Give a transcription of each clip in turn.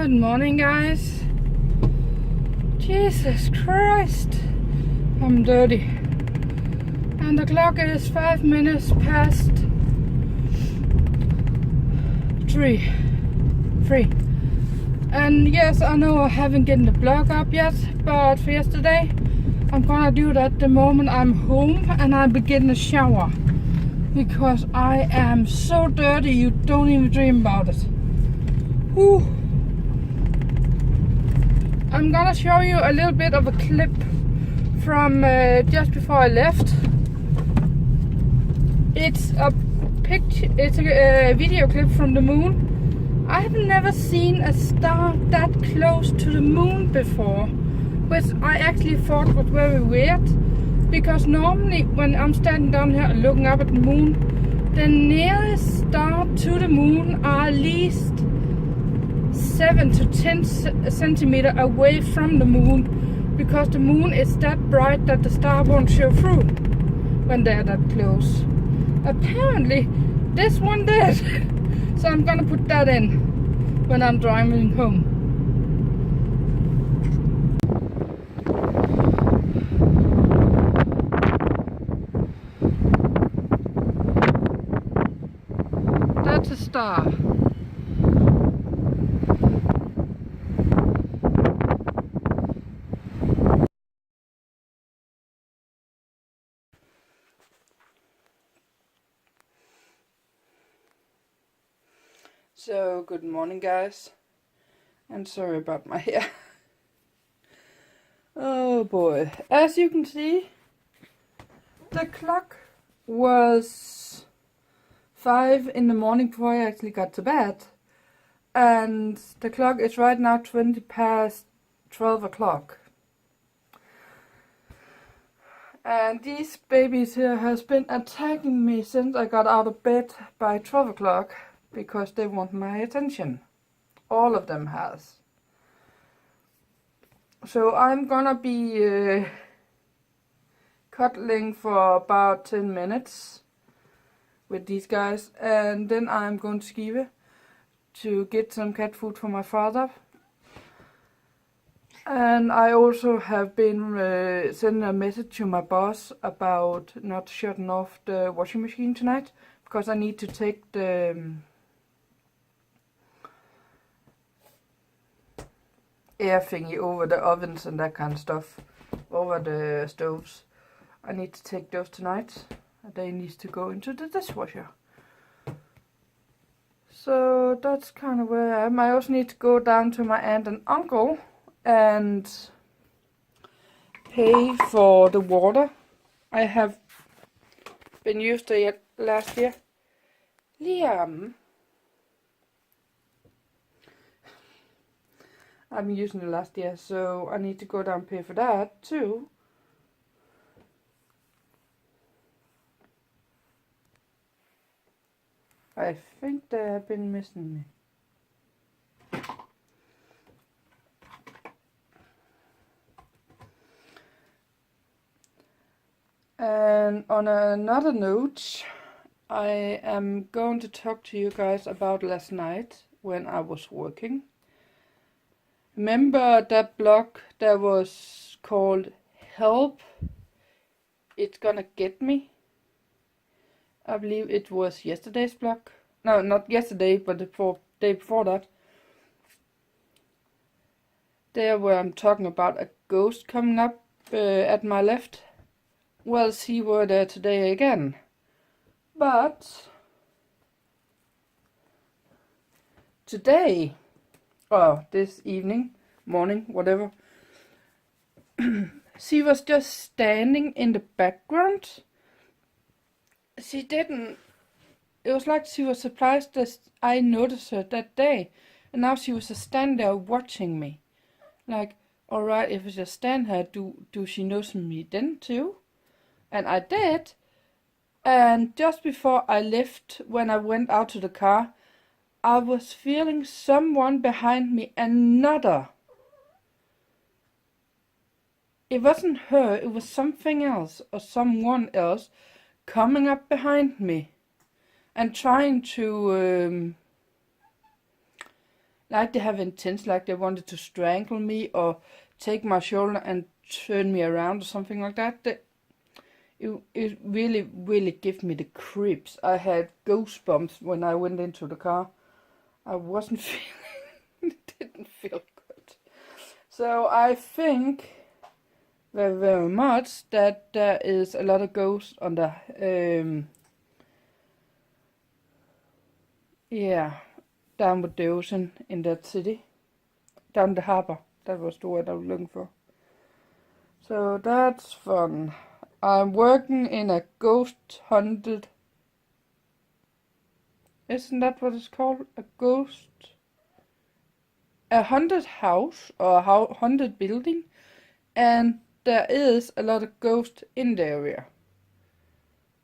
Good morning, guys. Jesus Christ, I'm dirty. And the clock is 5 minutes past 3. And yes, I know I haven't gotten the blog up yet, but for yesterday, I'm gonna do that the moment I'm home and I begin the shower. Because I am so dirty, you don't even dream about it. Whew. I'm gonna show you a little bit of a clip from just before I left. It's a video clip from the moon. I have never seen a star that close to the moon before, which I actually thought was very weird. Because normally when I'm standing down here and looking up at the moon, the nearest star to the moon are at least 7 to 10 centimeters away from the moon, because the moon is that bright that the star won't show through when they're that close. Apparently this one did. So I'm gonna put that in when I'm driving home. That's a star. So, good morning, guys, and sorry about my hair. Oh boy, as you can see, the clock was 5 in the morning before I actually got to bed, and the clock is right now 20 past 12 o'clock. And these babies here has been attacking me since I got out of bed by 12 o'clock. Because they want my attention. All of them has. So I'm gonna be cuddling for about 10 minutes with these guys, and then I'm going to Skive to get some cat food for my father. And I also have been sending a message to my boss about not shutting off the washing machine tonight, because I need to take the air thingy over the ovens and that kind of stuff, over the stoves. I need to take those tonight. They need to go into the dishwasher. So that's kind of where I am. I also need to go down to my aunt and uncle and pay for the water I have been used to last year. Liam. I've been using it last year, so I need to go down and pay for that too. I think they have been missing me. And on another note, I am going to talk to you guys about last night when I was working. Remember that blog that was called Help, It's Gonna Get Me? I believe it was yesterday's blog. No, not yesterday, but the day before that. There where I'm talking about a ghost coming up at my left. Well, see, we're there today again. But today, this evening, morning, whatever, she was just standing in the background. She didn't, it was like she was surprised that I noticed her that day. And now she was just standing there watching me. Like, alright, if I just stand here, do she notice me then too? And I did. And just before I left, when I went out to the car, I was feeling someone behind me, another. It wasn't her, it was something else or someone else coming up behind me and trying to like they have intent, like they wanted to strangle me or take my shoulder and turn me around or something like that. It really, really gave me the creeps. I had goosebumps when I went into the car. I wasn't feeling, it didn't feel good. So I think very, very much that there is a lot of ghosts on the, down with the ocean in that city. Down the harbor. That was the word I was looking for. So that's fun. I'm working in a ghost haunted. Isn't that what it's called? A haunted house or a haunted building. And there is a lot of ghosts in the area.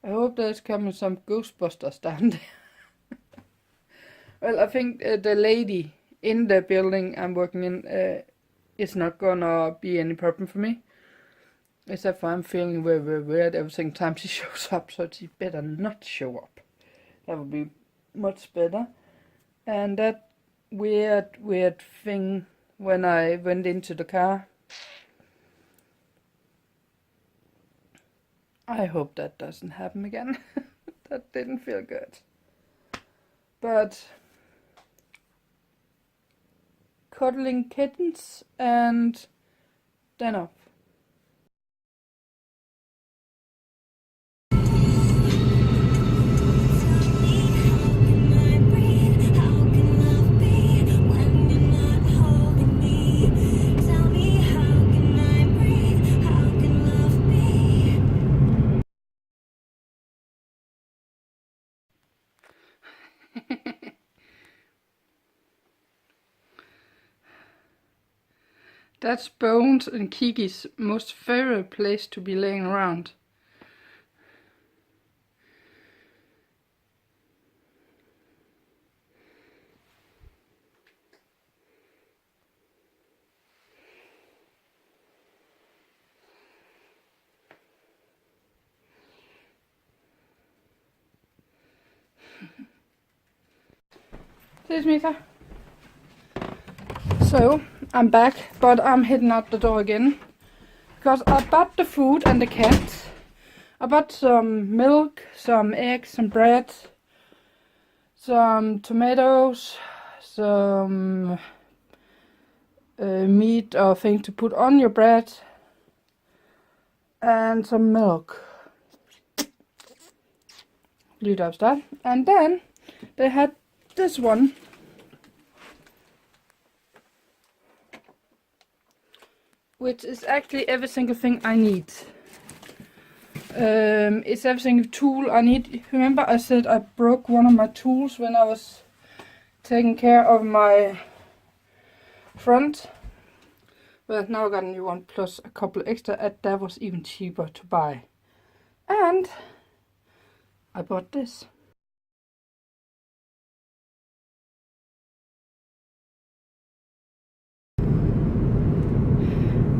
I hope there's coming some Ghostbusters down there. Well, I think the lady in the building I'm working in is not gonna be any problem for me. Except for I'm feeling very, very weird every single time she shows up, so she better not show up. That would be much better. And that weird thing when I went into the car. I hope that doesn't happen again. That didn't feel good. But cuddling kittens and then off. That's Bones and Kiki's most favorite place to be laying around. This is Mita. So, I'm back, but I'm heading out the door again. Because I bought the food and the cat. I bought some milk, some eggs, some bread, some tomatoes, some meat or thing to put on your bread, and some milk. Leave upstairs. And then they had this one. Which is actually every single thing I need. It's every single tool I need. Remember I said I broke one of my tools when I was taking care of my front? Well, now I got a new one plus a couple extra, and that was even cheaper to buy. And I bought this.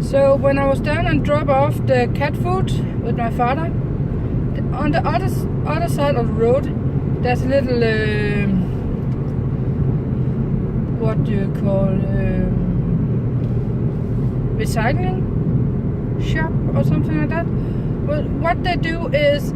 So when I was down and dropped off the cat food with my father, on the other side of the road, there's a little, what do you call, recycling shop or something like that. Well, what they do is,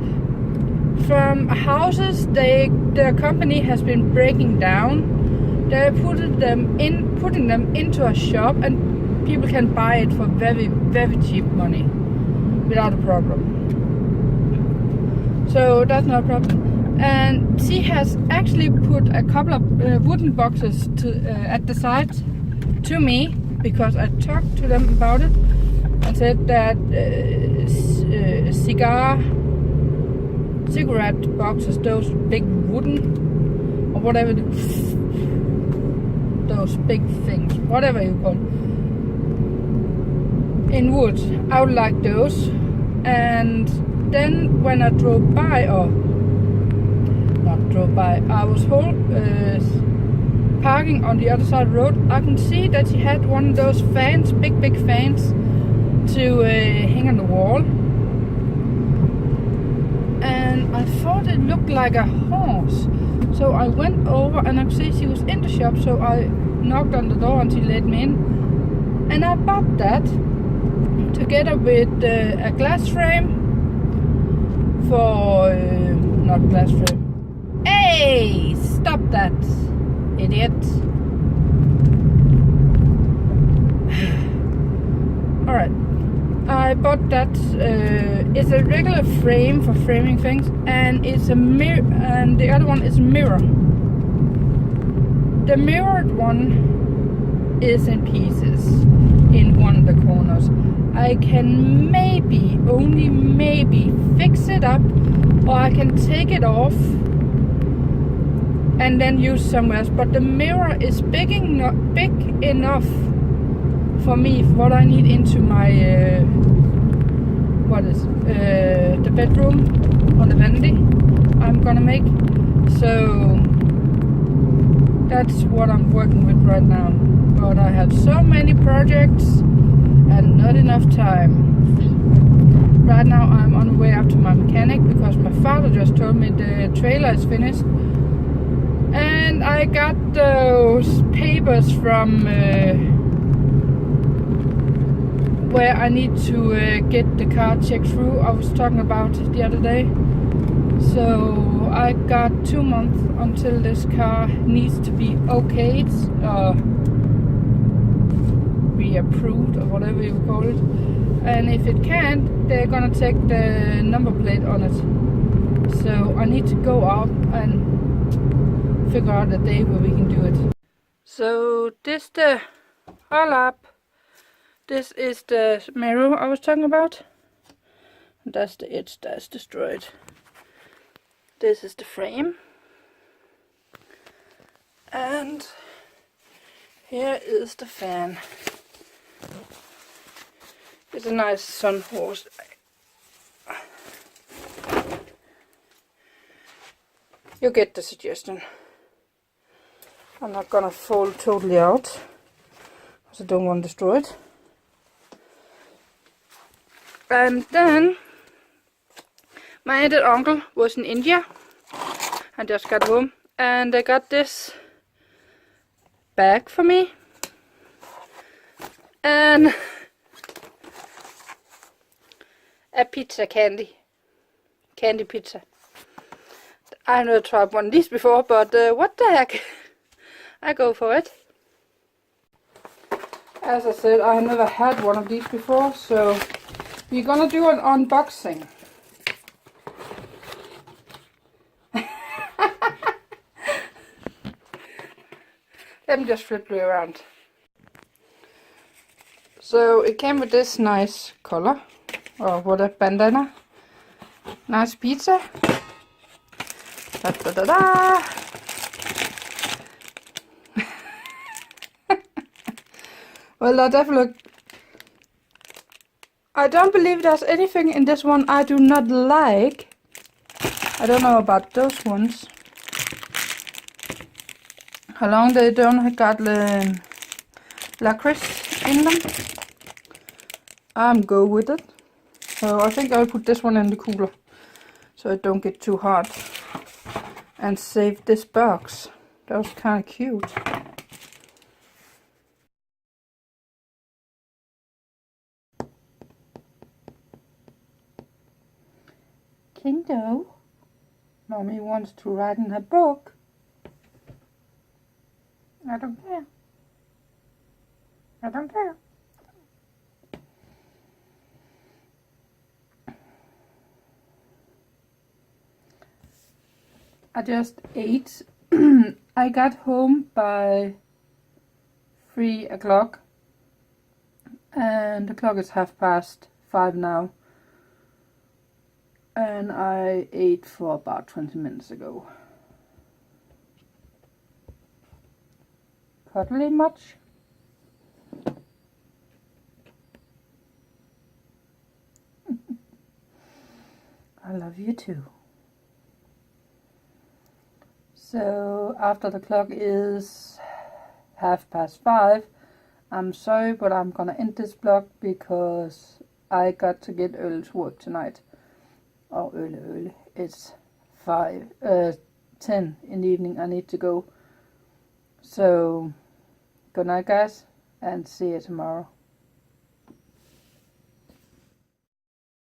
from houses their company has been breaking down, they're putting them into a shop, and people can buy it for very, very cheap money without a problem. So that's not a problem. And she has actually put a couple of wooden boxes at the side to me, because I talked to them about it and said that cigarette boxes, those big wooden or whatever, those big things, whatever you call them, in wood, I would like those. And then when I drove by, or not drove by, I was parking on the other side of the road, I can see that she had one of those fans, big fans, to hang on the wall. And I thought it looked like a horse. So I went over and I could see she was in the shop, so I knocked on the door until he let me in. And I bought that together with a glass frame for not glass frame. Hey, stop that, idiot. All right, I bought that. It's a regular frame for framing things, and it's a mirror, and the other one is a mirror. The mirrored one is in pieces in one of the corners. I can maybe, only maybe, fix it up, or I can take it off and then use somewhere else. But the mirror is big enough for me, for what I need into my the bedroom on the vanity I'm gonna make. So that's what I'm working with right now. But I have so many projects and not enough time. Right now I'm on the way up to my mechanic because my father just told me the trailer is finished. And I got those papers from where I need to get the car checked through. I was talking about the other day. So I got 2 months until this car needs to be okayed, re-approved, or whatever you call it. And if it can't, they're gonna take the number plate on it. So I need to go up and figure out a day where we can do it. So this this is the mirror I was talking about. That's the edge that's destroyed. This is the frame. And here is the fan. It's a nice sun horse. You get the suggestion. I'm not gonna fold totally out, because I don't want to destroy it. And then my aunt and uncle was in India. I just got home and they got this bag for me. And a pizza candy pizza. I never tried one of these before, but what the heck, I go for it. As I said, I have never had one of these before, so we're gonna do an unboxing. Let me just flip it around. So it came with this nice color, or what, a bandana. Nice pizza. Da, da, da, da. Well, that definitely. I don't believe there's anything in this one I do not like. I don't know about those ones. How long they don't got licorice in them. I'm go with it. So I think I'll put this one in the cooler so it don't get too hot. And save this box. That was kind of cute. Kingo, Mommy wants to write in her book. I don't care. I don't care. I just ate. I got home by 3 o'clock and the clock is 5:30 now, and I ate for about 20 minutes ago. Cuddly much? I love you too. So after the clock is 5:30, I'm sorry, but I'm gonna end this vlog because I got to get early to work tonight. Oh, early. It's 10 in the evening. I need to go. So Good night, guys, and see you tomorrow.